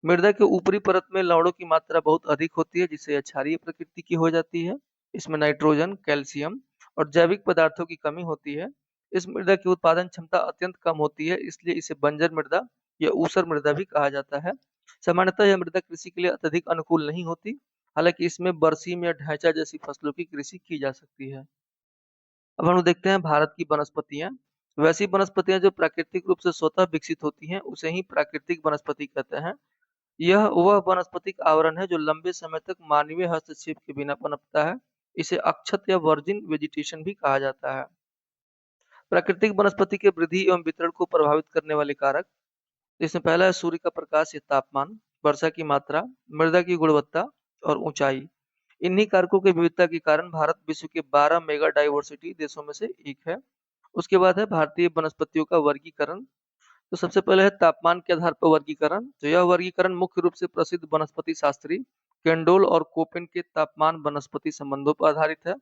Speaker 1: मृदा के ऊपरी परत में लवणों की मात्रा बहुत अधिक होती है, जिससे यह क्षारीय प्रकृति की हो जाती है। इसमें नाइट्रोजन, कैल्शियम और जैविक पदार्थों की कमी होती है। इस मृदा की उत्पादन क्षमता अत्यंत कम होती है, इसलिए इसे बंजर मृदा या ऊसर मृदा भी कहा जाता है। सामान्यतः यह मृदा कृषि के लिए अत्यधिक अनुकूल नहीं होती, हालांकि इसमें बरसीम या ढैंचा जैसी फसलों की कृषि की जा सकती है। अब हम लोग देखते हैं भारत की वनस्पतियां। वैसी वनस्पतियां जो प्राकृतिक रूप से स्वतः विकसित होती हैं उसे ही प्राकृतिक वनस्पति कहते हैं। यह वह वनस्पतिक आवरण है जो लंबे समय तक मानवीय हस्तक्षेप के बिना पनपता है। इसे अक्षत या वर्जिन वेजिटेशन भी कहा जाता है। प्राकृतिक वनस्पति के वृद्धि एवं वितरण को प्रभावित करने वाले कारक, इसमें पहला है सूर्य का प्रकाश या तापमान, वर्षा की मात्रा, मृदा की गुणवत्ता और ऊंचाई। इन्हीं कारकों की विविधता के कारण भारत विश्व के 12 मेगा डाइवर्सिटी देशों में से एक है। उसके बाद है भारतीय वनस्पतियों का वर्गीकरण। तो सबसे पहले है तापमान के आधार पर वर्गीकरण। तो यह वर्गीकरण मुख्य रूप से प्रसिद्ध वनस्पति शास्त्री केंडोल और कोपेन के तापमान वनस्पति संबंधों पर आधारित है।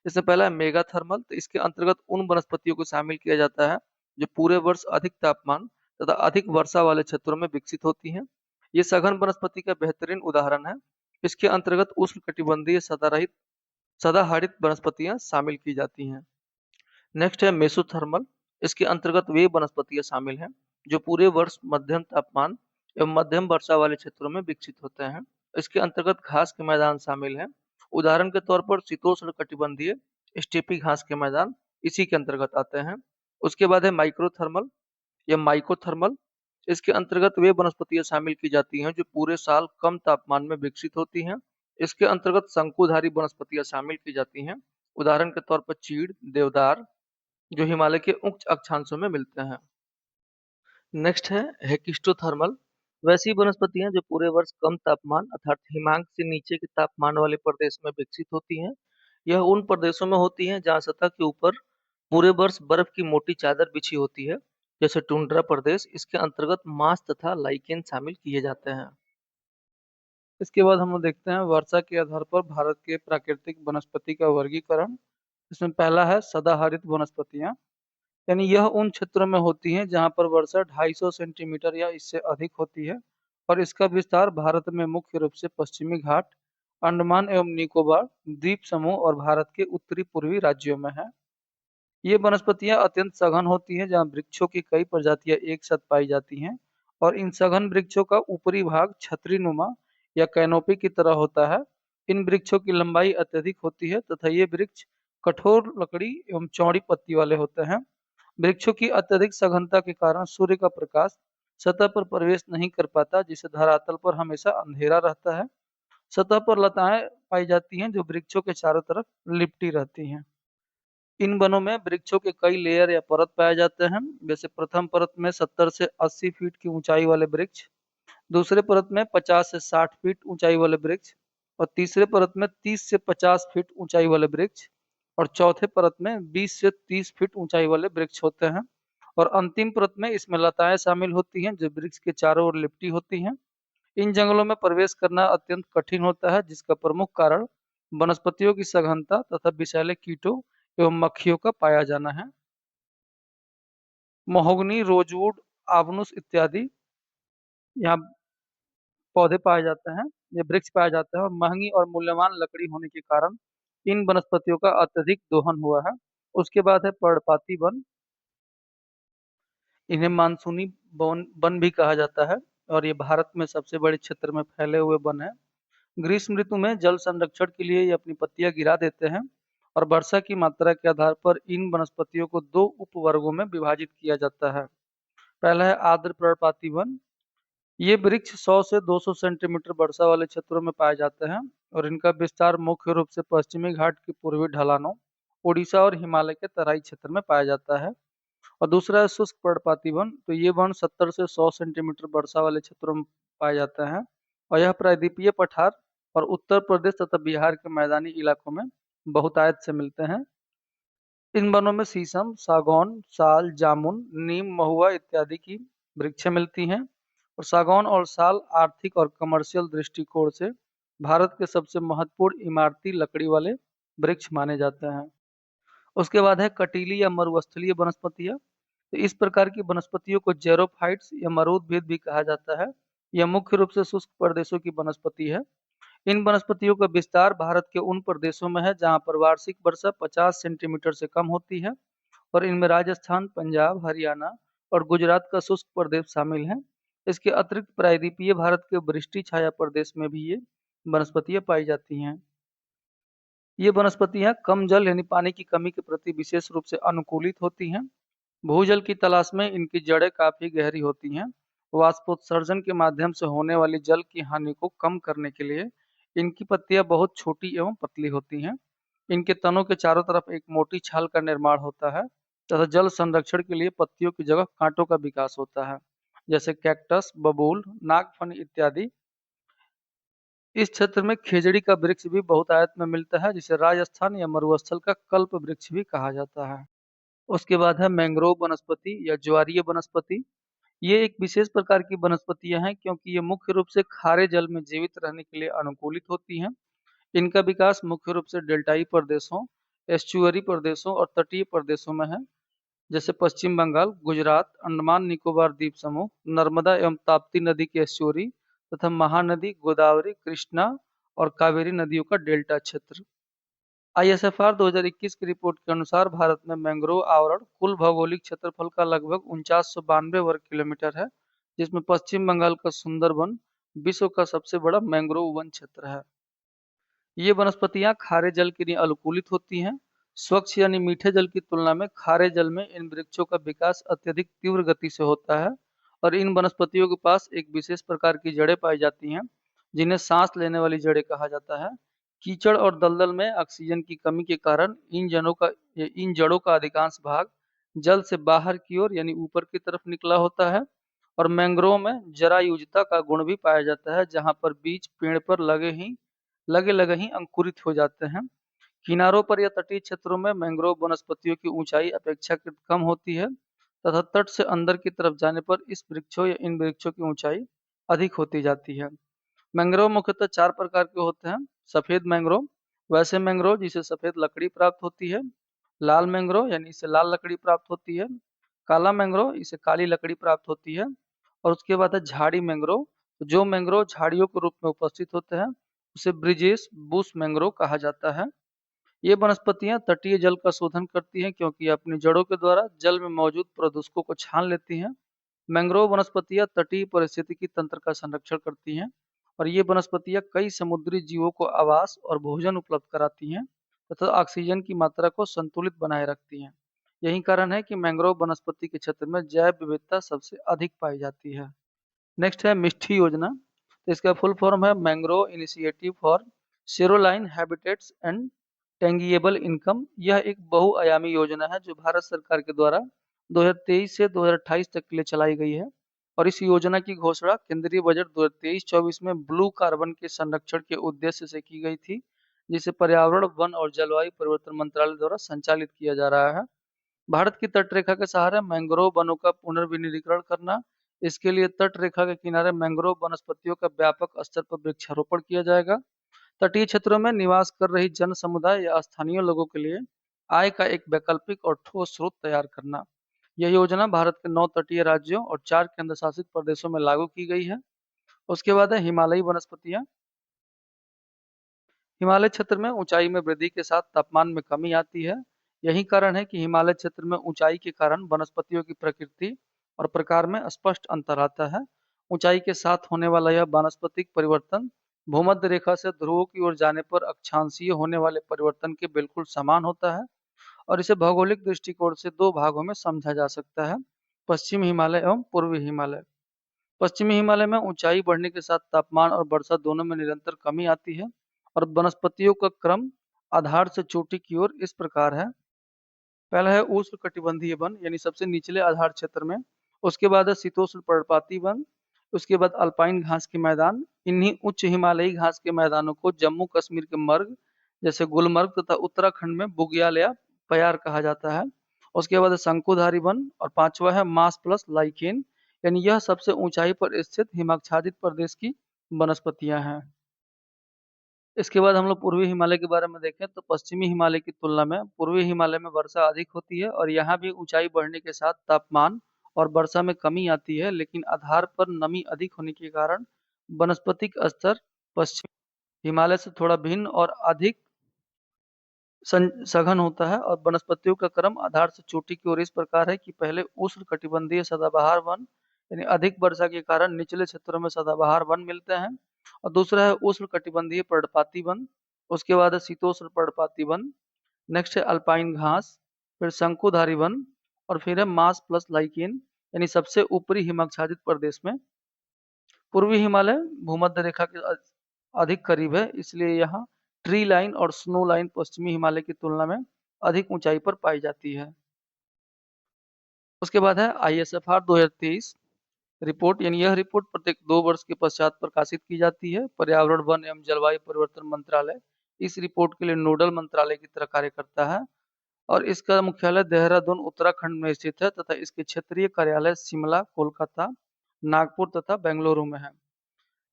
Speaker 1: इसमें पहला है मेगा थर्मल। तो इसके अंतर्गत उन वनस्पतियों को शामिल किया जाता है जो पूरे वर्ष अधिक तापमान तथा अधिक वर्षा वाले क्षेत्रों में विकसित होती हैं। ये सघन वनस्पति का बेहतरीन उदाहरण है। इसके अंतर्गत उष्णकटिबंधीय सदाहरित वनस्पतियां शामिल की जाती हैं। नेक्स्ट है मेसोथर्मल। इसके अंतर्गत वे वनस्पतियां शामिल हैं जो पूरे वर्ष मध्यम तापमान एवं मध्यम वर्षा वाले क्षेत्रों में विकसित होते हैं। इसके अंतर्गत घास के मैदान शामिल हैं। उदाहरण के तौर पर शीतोष्ण कटिबंधीय स्टेपी घास के मैदान इसी के अंतर्गत आते हैं। उसके बाद है माइक्रोथर्मल या माइकोथर्मल। इसके अंतर्गत वे वनस्पतियां शामिल की जाती हैं जो पूरे साल कम तापमान में विकसित होती हैं। इसके अंतर्गत शंकुधारी वनस्पतियां शामिल की जाती हैं। उदाहरण के तौर पर चीड़, देवदार, जो हिमालय के उच्च अक्षांशों में मिलते हैं। नेक्स्ट है हेकिस्टोथर्मल। वैसी वनस्पतियां जो पूरे वर्ष कम तापमान अर्थात हिमांक से नीचे के तापमान वाले प्रदेश में विकसित होती हैं। यह उन प्रदेशों में होती हैं जहां सतह के ऊपर पूरे वर्ष बर्फ की मोटी चादर बिछी होती है, जैसे टुंड्रा प्रदेश। इसके अंतर्गत मांस तथा लाइकेन शामिल किए जाते हैं। इसके बाद हम लोग देखते हैं वर्षा के आधार पर भारत के प्राकृतिक वनस्पति का वर्गीकरण। इसमें पहला है सदाहरित वनस्पतियां, यानी यह उन क्षेत्रों में होती हैं जहां पर वर्षा 250 सेंटीमीटर या इससे अधिक होती है और इसका विस्तार भारत में मुख्य रूप से पश्चिमी घाट, अंडमान एवं निकोबार द्वीप समूह और भारत के उत्तरी पूर्वी राज्यों में है। ये वनस्पतियां अत्यंत सघन होती हैं जहां वृक्षों की कई प्रजातियां एक साथ पाई जाती हैं और इन सघन वृक्षों का ऊपरी भाग छतरी नुमा या कैनोपी की तरह होता है। इन वृक्षों की लंबाई अत्यधिक होती है तथा ये वृक्ष कठोर लकड़ी एवं चौड़ी पत्ती वाले होते हैं। वृक्षों की अत्यधिक सघनता के कारण सूर्य का प्रकाश सतह पर प्रवेश नहीं कर पाता, जिससे धरातल पर हमेशा अंधेरा रहता है। सतह पर लताएं पाई जाती हैं जो वृक्षों के चारों तरफ लिपटी रहती हैं। इन वनों में वृक्षों के कई लेयर या परत पाए जाते हैं। जैसे प्रथम परत में 70 से 80 फीट की ऊंचाई वाले वृक्ष, दूसरे परत में 50 से 60 फीट ऊंचाई वाले वृक्ष और तीसरे परत में 30 से 50 फीट ऊंचाई वाले वृक्ष और चौथे परत में 20 से 30 फीट ऊंचाई वाले वृक्ष होते हैं। और अंतिम परत में इसमें लताएं शामिल होती हैं जो वृक्ष के चारों ओर लिपटी होती हैं। इन जंगलों में प्रवेश करना अत्यंत कठिन होता है, जिसका प्रमुख कारण वनस्पतियों की सघनता तथा विषैले कीटों एवं मक्खियों का पाया जाना है। महोगनी, रोजवुड, आबनुस इत्यादि यहाँ पौधे पाए जाते हैं, ये वृक्ष पाए जाते हैं और महंगी और मूल्यवान लकड़ी होने के कारण इन वनस्पतियों का अत्यधिक दोहन हुआ है। उसके बाद है पर्णपाती वन। इन्हें मानसूनी वन वन भी कहा जाता है और ये भारत में सबसे बड़े क्षेत्र में फैले हुए वन है। ग्रीष्म ऋतु में जल संरक्षण के लिए ये अपनी पत्तियां गिरा देते हैं और वर्षा की मात्रा के आधार पर इन वनस्पतियों को दो उपवर्गों में विभाजित किया जाता है। पहला है आर्द्र पर्णपाती वन। ये वृक्ष 100 से 200 सेंटीमीटर वर्षा वाले क्षेत्रों में पाए जाते हैं और इनका विस्तार मुख्य रूप से पश्चिमी घाट की पूर्वी ढलानों, उड़ीसा और हिमालय के तराई क्षेत्र में पाया जाता है। और दूसरा है शुष्क पर्णपाती वन। तो ये वन 70 से 100 सेंटीमीटर वर्षा वाले क्षेत्रों में पाए जाते हैं और यह प्रायद्वीपीय पठार और उत्तर प्रदेश तथा बिहार के मैदानी इलाकों में बहुतायत से मिलते हैं। इन वनों में शीशम, सागौन, साल, जामुन, नीम, महुआ इत्यादि की वृक्षें मिलती हैं और सागौन और साल आर्थिक और कमर्शियल दृष्टिकोण से भारत के सबसे महत्वपूर्ण इमारती लकड़ी वाले वृक्ष माने जाते हैं। उसके बाद है कटीली या मरुस्थलीय वनस्पतियां। तो इस प्रकार की वनस्पतियों को जेरोफाइट्स या मरूदभिद भी कहा जाता है। यह मुख्य रूप से शुष्क प्रदेशों की वनस्पति है। इन वनस्पतियों का विस्तार भारत के उन प्रदेशों में है जहां पर वार्षिक वर्षा 50 सेंटीमीटर से कम होती है और इनमें राजस्थान, पंजाब, हरियाणा और गुजरात का शुष्क प्रदेश शामिल है। इसके अतिरिक्त प्रायद्वीपीय भारत के वृष्टि छाया प्रदेश में भी ये वनस्पतियां पाई जाती हैं। ये वनस्पतियां कम जल यानी पानी की कमी के प्रति विशेष रूप से अनुकूलित होती हैं।
Speaker 2: भूजल की तलाश में इनकी जड़ें काफी गहरी होती हैं। वाष्पोत्सर्जन के माध्यम से होने वाली जल की हानि को कम करने के लिए इनकी पत्तियां बहुत छोटी एवं पतली होती हैं। इनके तनों के चारों तरफ एक मोटी छाल का निर्माण होता है तथा जल संरक्षण के लिए पत्तियों की जगह कांटों का विकास होता है, जैसे कैक्टस, बबूल, नागफनी इत्यादि। इस क्षेत्र में खेजड़ी का वृक्ष भी बहुतायत में मिलता है, जिसे राजस्थान या मरुस्थल का कल्प वृक्ष भी कहा जाता है। उसके बाद है मैंग्रोव वनस्पति या ज्वारीय वनस्पति। ये एक विशेष प्रकार की वनस्पतियां हैं क्योंकि ये मुख्य रूप से खारे जल में जीवित रहने के लिए अनुकूलित होती हैं। इनका विकास मुख्य रूप से डेल्टाई प्रदेशों, एस्चुअरी प्रदेशों और तटीय प्रदेशों में है, जैसे पश्चिम बंगाल, गुजरात, अंडमान निकोबार द्वीप समूह, नर्मदा एवं ताप्ती नदी के एस्चुअरी तथा महानदी, गोदावरी, कृष्णा और कावेरी नदियों का डेल्टा क्षेत्र। आईएसएफआर 2021 की रिपोर्ट के अनुसार भारत में मैंग्रोव आवरण कुल भौगोलिक क्षेत्रफल का लगभग 4992 वर्ग किलोमीटर है, जिसमें पश्चिम बंगाल का सुंदरबन विश्व का सबसे बड़ा मैंग्रोव वन क्षेत्र है। ये वनस्पतियां खारे जल के लिए अनुकूलित होती हैं। स्वच्छ यानी मीठे जल की तुलना में खारे जल में इन वृक्षों का विकास अत्यधिक तीव्र गति से होता है और इन वनस्पतियों के पास एक विशेष प्रकार की जड़ें पाई जाती हैं, जिन्हें सांस लेने वाली जड़ें कहा जाता है। कीचड़ और दलदल में ऑक्सीजन की कमी के कारण इन जड़ों का अधिकांश भाग जल से बाहर की ओर यानी ऊपर की तरफ निकला होता है। और मैंग्रोव में जरायुजता का गुण भी पाया जाता है, जहां पर बीज पेड़ पर लगे लगे ही अंकुरित हो जाते हैं। किनारों पर या तटीय क्षेत्रों में मैंग्रोव वनस्पतियों की ऊंचाई अपेक्षाकृत कम होती है तथा तट से अंदर की तरफ जाने पर इस वृक्षों या इन वृक्षों की ऊंचाई अधिक होती जाती है। मैंग्रोव मुख्यतः चार प्रकार के होते हैं। सफेद मैंग्रोव, वैसे मैंग्रोव जिसे सफेद लकड़ी प्राप्त होती है। लाल मैंग्रोव यानी इसे लाल लकड़ी प्राप्त होती है। काला मैंग्रोव, इसे काली लकड़ी प्राप्त होती है। और उसके बाद है झाड़ी मैंग्रोव। तो जो मैंग्रोव झाड़ियों के रूप में उपस्थित होते हैं उसे ब्रिजेश बुश मैंग्रोव कहा जाता है। ये वनस्पतियां तटीय जल का शोधन करती हैं क्योंकि अपनी जड़ों के द्वारा जल में मौजूद प्रदूषकों को छान लेती हैं। मैंग्रोव वनस्पतियां तटीय पारिस्थितिकी तंत्र का संरक्षण करती हैं और ये वनस्पतियां कई समुद्री जीवों को आवास और भोजन उपलब्ध कराती हैं तथा ऑक्सीजन की मात्रा को संतुलित बनाए रखती हैं। यही कारण है कि मैंग्रोव वनस्पति के क्षेत्र में जैव विविधता सबसे अधिक पाई जाती है। नेक्स्ट है मिष्टी योजना। तो इसका फुल फॉर्म है mangrove initiative for shoreline habitats and tangible income. यह एक बहुआयामी योजना है जो भारत सरकार के द्वारा 2023 से 2028 तक के लिए चलाई गई है और इस योजना की घोषणा केंद्रीय बजट 2023-24 में ब्लू कार्बन के संरक्षण के उद्देश्य से की गई थी, जिसे पर्यावरण, वन और जलवायु परिवर्तन मंत्रालय द्वारा संचालित किया जा रहा है। भारत की तटरेखा के सहारे मैंग्रोव वनों का पुनर्विनिरीकरण करना। इसके लिए तट रेखा के किनारे मैंग्रोव वनस्पतियों का व्यापक स्तर पर वृक्षारोपण किया जाएगा। तटीय क्षेत्रों में निवास कर रही जन समुदाय या स्थानीय लोगों के लिए आय का एक वैकल्पिक और ठोस स्रोत तैयार करना। यह योजना भारत के 9 तटीय राज्यों और 4 केंद्र शासित प्रदेशों में लागू की गई है। उसके बाद है हिमालयी वनस्पतियां। हिमालय क्षेत्र में ऊंचाई में वृद्धि के साथ तापमान में कमी आती है। यही कारण है कि हिमालय क्षेत्र में ऊंचाई के कारण वनस्पतियों की प्रकृति और प्रकार में स्पष्ट अंतर आता है। ऊंचाई के साथ होने वाला यह वानस्पतिक परिवर्तन भूमध्य रेखा से ध्रुवों की ओर जाने पर अक्षांशीय होने वाले परिवर्तन के बिल्कुल समान होता है और इसे भौगोलिक दृष्टिकोण से दो भागों में समझा जा सकता है, पश्चिम हिमालय एवं पूर्वी हिमालय। पश्चिमी हिमालय में ऊंचाई बढ़ने के साथ तापमान और वर्षा दोनों में निरंतर कमी आती है और वनस्पतियों का क्रम आधार से चोटी की ओर इस प्रकार है। पहला है उष्णकटिबंधीय वन यानी सबसे निचले आधार क्षेत्र में। उसके बाद है शीतोष्ण पर्णपाती वन। उसके बाद अल्पाइन घास के मैदान। इन्हीं उच्च हिमालयी घास के मैदानों को जम्मू कश्मीर के मर्ग जैसे गुलमर्ग तथा उत्तराखंड में बुग्याल या पयार कहा जाता है। उसके बाद है शंकुधारी वन और पांचवा है मास प्लस लाइकेन, यानी यह सबसे ऊंचाई पर स्थित हिमाच्छादित प्रदेश की वनस्पतियां हैं। इसके बाद हम लोग पूर्वी हिमालय के बारे में देखें तो पश्चिमी हिमालय की तुलना में पूर्वी हिमालय में वर्षा अधिक होती है और यहाँ भी ऊंचाई बढ़ने के साथ तापमान और वर्षा में कमी आती है, लेकिन आधार पर नमी अधिक होने के कारण वनस्पतिक स्तर पश्चिम हिमालय से थोड़ा भिन्न और अधिक सघन होता है। और वनस्पतियों का क्रम आधार से चोटी की ओर इस प्रकार है कि पहले उष्ण कटिबंधीय सदाबहार वन यानी अधिक वर्षा के कारण निचले क्षेत्रों में सदाबहार वन मिलते हैं और दूसरा है उष्ण कटिबंधीय पर्णपाती वन। उसके बाद है शीतोष्ण पर्णपाती वन। नेक्स्ट है अल्पाइन घास, फिर शंकुधारी वन और फिर है मास प्लस लाइकेन, यानी सबसे ऊपरी हिमाच्छादित प्रदेश में पूर्वी हिमालय भूमध्य रेखा के अधिक करीब है, इसलिए यहाँ ट्री लाइन और स्नो लाइन पश्चिमी हिमालय की तुलना में अधिक ऊंचाई पर पाई जाती है। उसके बाद है ISFR 2023 रिपोर्ट, यानी यह रिपोर्ट प्रत्येक 2 वर्ष के पश्चात प्रकाशित की जाती है। पर्यावरण, वन एवं जलवायु परिवर्तन मंत्रालय इस रिपोर्ट के लिए नोडल मंत्रालय की तरह कार्य करता है और इसका मुख्यालय देहरादून उत्तराखंड में स्थित है तथा इसके क्षेत्रीय कार्यालय शिमला, कोलकाता, नागपुर तथा बेंगलुरु में है।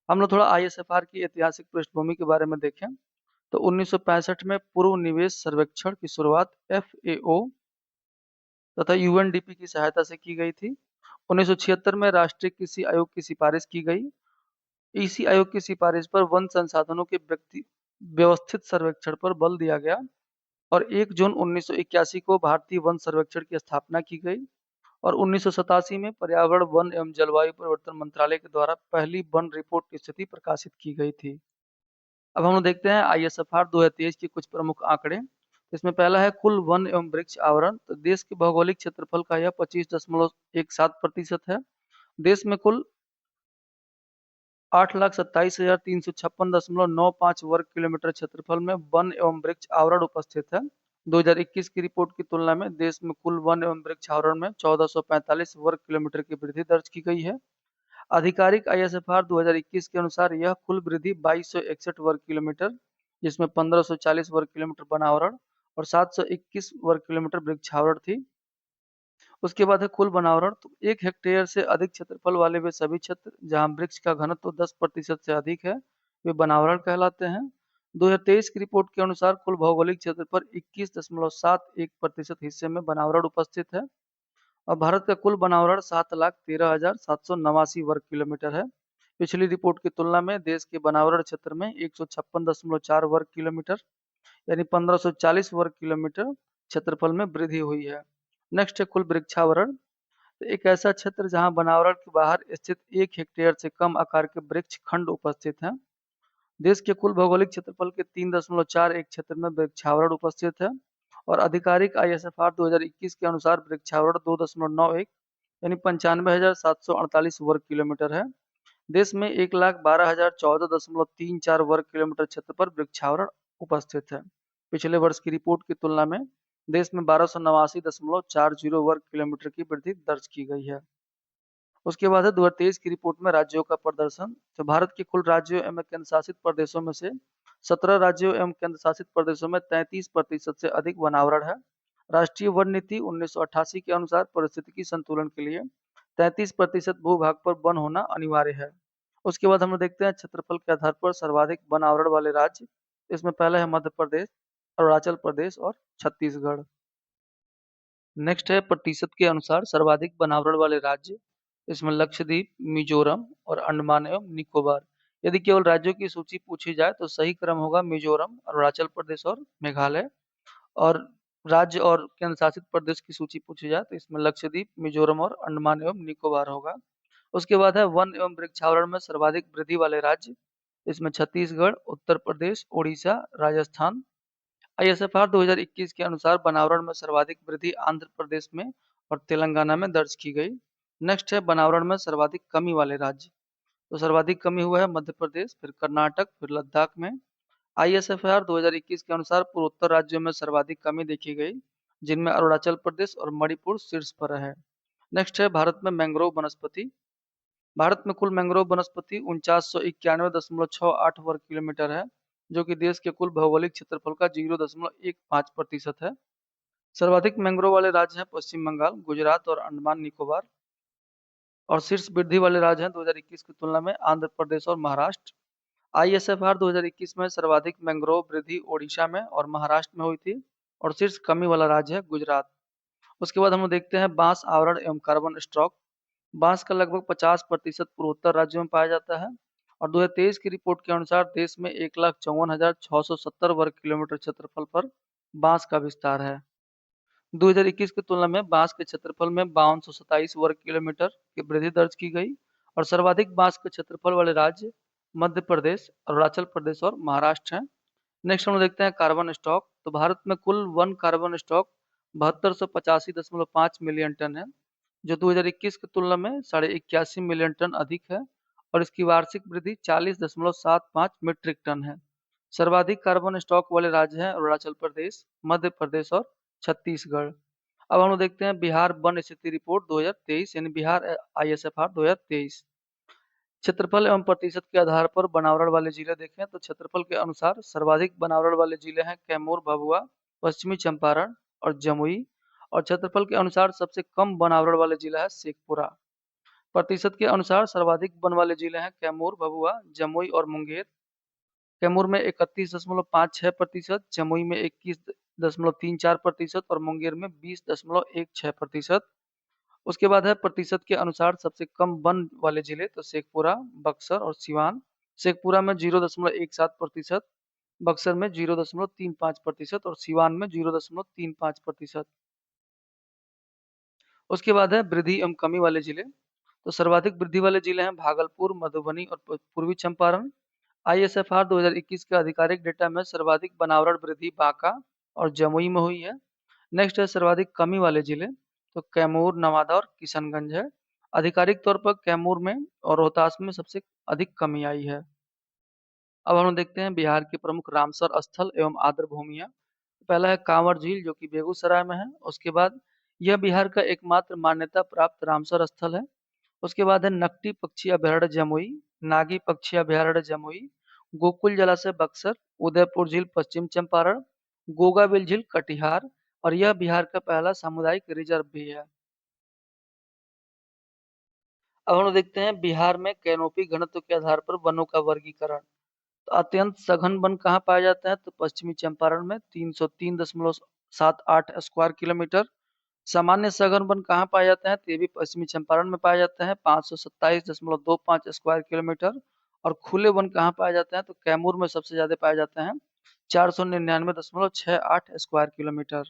Speaker 2: हम लोग थोड़ा ISFR की ऐतिहासिक पृष्ठभूमि के बारे में देखें तो 1965 में पूर्व निवेश सर्वेक्षण की शुरुआत FAO तथा UNDP की सहायता से की गई थी। 1976 में राष्ट्रीय कृषि आयोग की सिफारिश की गई। इसी आयोग की सिफारिश पर वन संसाधनों के व्यवस्थित सर्वेक्षण पर बल दिया गया और 1 जून 1981 को भारतीय वन सर्वेक्षण की स्थापना की गई और 1987 में पर्यावरण, वन एवं जलवायु परिवर्तन मंत्रालय के द्वारा पहली वन रिपोर्ट की स्थिति प्रकाशित की गई थी। अब हम लोग देखते हैं ISFR 2023 के कुछ प्रमुख आंकड़े। इसमें पहला है कुल वन एवं वृक्ष आवरण। तो देश के भौगोलिक क्षेत्रफल का यह 25.17% है। देश में कुल 8,27,356.95 वर्ग किलोमीटर क्षेत्रफल में वन एवं वृक्ष आवरण उपस्थित है। 2021 की रिपोर्ट की तुलना में देश में कुल वन एवं वृक्ष आवरण में 1445 वर्ग किलोमीटर की वृद्धि दर्ज की गई है। आधिकारिक ISFR 2021 के अनुसार यह कुल वृद्धि 2261 वर्ग किलोमीटर, जिसमें 1540 वर्ग किलोमीटर वनावरण और 721 वर्ग किलोमीटर वृक्षावरण थी। उसके बाद है कुल वनावरण। तो 1 हेक्टेयर से अधिक क्षेत्रफल वाले वे सभी क्षेत्र जहां वृक्ष का घनत्व 10% से अधिक है वे वनावरण कहलाते हैं। 2023 की रिपोर्ट के अनुसार कुल भौगोलिक क्षेत्र पर 21.71% हिस्से में वनावरण उपस्थित है और भारत का कुल वनावरण 7,13,789 वर्ग किलोमीटर है। पिछली रिपोर्ट की तुलना में देश के वनावरण क्षेत्र में 156.4 वर्ग किलोमीटर यानी 1540 वर्ग किलोमीटर क्षेत्रफल में वृद्धि हुई है। नेक्स्ट है कुल वृक्षावरण। तो एक ऐसा क्षेत्र जहां वनावरण के बाहर स्थित 1 हेक्टेयर से कम आकार के वृक्ष खंड उपस्थित हैं। देश के कुल भौगोलिक क्षेत्रफल के 3.41 क्षेत्र में वृक्षावरण उपस्थित है और आधिकारिक ISFR 2021 के अनुसार वृक्षावरण 2.91 यानी 95,748 वर्ग किलोमीटर है। देश में 1,12,014.34 वर्ग किलोमीटर क्षेत्र पर वृक्षावरण उपस्थित है। पिछले वर्ष की रिपोर्ट की तुलना में देश में 1289.40 वर्ग किलोमीटर की वृद्धि दर्ज की गई है। उसके बाद है 2023 की रिपोर्ट में राज्यों का प्रदर्शन। तो भारत के कुल राज्यों एवं केंद्र शासित प्रदेशों में से 17 राज्यों एवं केंद्र शासित प्रदेशों में 33% से अधिक वनावरण है। राष्ट्रीय वन नीति 1988 के अनुसार पारिस्थितिकी संतुलन के लिए 33% भूभाग पर वन होना अनिवार्य है। उसके बाद हम लोग देखते हैं क्षेत्रफल के आधार पर सर्वाधिक वन आवरण वाले राज्य। इसमें पहला है मध्य प्रदेश, अरुणाचल प्रदेश और छत्तीसगढ़। नेक्स्ट है प्रतिशत के अनुसार सर्वाधिक वनावरण वाले राज्य। इसमें लक्षद्वीप, मिजोरम और अंडमान एवं निकोबार। यदि केवल राज्यों की सूची पूछी जाए तो सही क्रम होगा मिजोरम, अरुणाचल प्रदेश और मेघालय। और राज्य और केंद्र शासित प्रदेश की सूची पूछी जाए तो इसमें लक्षद्वीप, मिजोरम और अंडमान एवं निकोबार होगा। उसके बाद है वन एवं वृक्षावरण में सर्वाधिक वृद्धि वाले राज्य। इसमें छत्तीसगढ़, उत्तर प्रदेश, उड़ीसा, राजस्थान। ISFR 2021 के अनुसार वनावरण में सर्वाधिक वृद्धि आंध्र प्रदेश में और तेलंगाना में दर्ज की गई। नेक्स्ट है वनावरण में सर्वाधिक कमी वाले राज्य। तो सर्वाधिक कमी हुआ है मध्य प्रदेश, फिर कर्नाटक, फिर लद्दाख में। ISFR 2021 के अनुसार पूर्वोत्तर राज्यों में सर्वाधिक कमी देखी गई, जिनमें अरुणाचल प्रदेश और मणिपुर शीर्ष पर है। नेक्स्ट है भारत में मैंग्रोव वनस्पति। भारत में कुल मैंग्रोव वनस्पति 4991.68 वर्ग किलोमीटर है, जो कि देश के कुल भौगोलिक क्षेत्रफल का 0.15% है। सर्वाधिक मैंग्रोव वाले राज्य हैं पश्चिम बंगाल, गुजरात और अंडमान निकोबार। और शीर्ष वृद्धि वाले राज्य हैं 2021 की तुलना में आंध्र प्रदेश और महाराष्ट्र। ISFR 2021 में सर्वाधिक मैंग्रोव वृद्धि ओडिशा में और महाराष्ट्र में हुई थी और शीर्ष कमी वाला राज्य है गुजरात। उसके बाद हम लोग देखते हैं बांस आवरण एवं कार्बन स्टॉक। बांस का लगभग 50% पूर्वोत्तर राज्यों में पाया जाता है और 2023 की रिपोर्ट के अनुसार देश में 1,54,670 वर्ग किलोमीटर क्षेत्रफल पर बांस का विस्तार है। 2021 की तुलना में बांस के क्षेत्रफल में 5227 वर्ग किलोमीटर की वृद्धि दर्ज की गई और सर्वाधिक बांस के क्षेत्रफल वाले राज्य मध्य प्रदेश, अरुणाचल प्रदेश और महाराष्ट्र हैं। नेक्स्ट हम लोग देखते हैं कार्बन स्टॉक। तो भारत में कुल वन कार्बन स्टॉक 7285.5 मिलियन टन है, जो 2021 की तुलना में 81.5 मिलियन टन अधिक है, और इसकी वार्षिक वृद्धि 40.75 मीट्रिक टन है। सर्वाधिक कार्बन स्टॉक वाले राज्य हैं अरुणाचल प्रदेश, मध्य प्रदेश और छत्तीसगढ़। अब हम लोग देखते हैं बिहार वन स्थिति रिपोर्ट 2023, यानी बिहार ISFR 2023। क्षेत्रफल एवं प्रतिशत के आधार पर बनावट वाले जिले देखें तो क्षेत्रफल के अनुसार सर्वाधिक बनावट वाले जिले हैं कैमूर, भभुआ, पश्चिमी चंपारण और जमुई, और क्षेत्रफल के अनुसार सबसे कम बनावट वाले जिला है शेखपुरा। प्रतिशत के अनुसार सर्वाधिक वन वाले जिले हैं कैमूर, भभुआ, जमुई और मुंगेर। कैमूर में 31.56%, जमुई में 21.34% और मुंगेर में 20.16%। उसके बाद है प्रतिशत के अनुसार सबसे कम वन वाले जिले तो शेखपुरा, बक्सर और सिवान। शेखपुरा में 0.17%, बक्सर में 0.35% और सिवान में 0.35%। उसके बाद है वृद्धि एवं कमी वाले जिले। तो सर्वाधिक वृद्धि वाले जिले हैं भागलपुर, मधुबनी और पूर्वी चंपारण। ISFR 2021 के आधिकारिक डेटा में सर्वाधिक बनावट वृद्धि बांका और जमुई में हुई है। नेक्स्ट है सर्वाधिक कमी वाले जिले, तो कैमूर, नवादा और किशनगंज है। आधिकारिक तौर पर कैमूर में और रोहतास में सबसे अधिक कमी आई है। अब हम लोग देखते हैं बिहार के प्रमुख रामसर स्थल एवं आर्द्र भूमियां। पहला है कांवर झील, जो कि बेगूसराय में है। उसके बाद यह बिहार का एकमात्र मान्यता प्राप्त रामसर स्थल है। उसके बाद है नकटी पक्षी अभयारण्य जमुई, नागी पक्षी अभयारण्य जमुई, गोकुल जलाशय बक्सर, उदयपुर झील पश्चिम चंपारण, गोगाबिल झील कटिहार, और यह बिहार का पहला सामुदायिक रिजर्व भी है। अब हम लोग देखते हैं बिहार में कैनोपी घनत्व के आधार पर वनों का वर्गीकरण। तो अत्यंत सघन वन कहाँ पाए जाते हैं, तो पश्चिमी चंपारण में 303.78 स्क्वायर किलोमीटर। सामान्य सघन वन कहाँ पाए जाते हैं, तो ये भी पश्चिमी चंपारण में पाए जाते हैं 527.25 स्क्वायर किलोमीटर। और खुले वन कहाँ पाए जाते हैं, तो कैमूर में सबसे ज्यादा पाए जाते हैं 499.68 स्क्वायर किलोमीटर।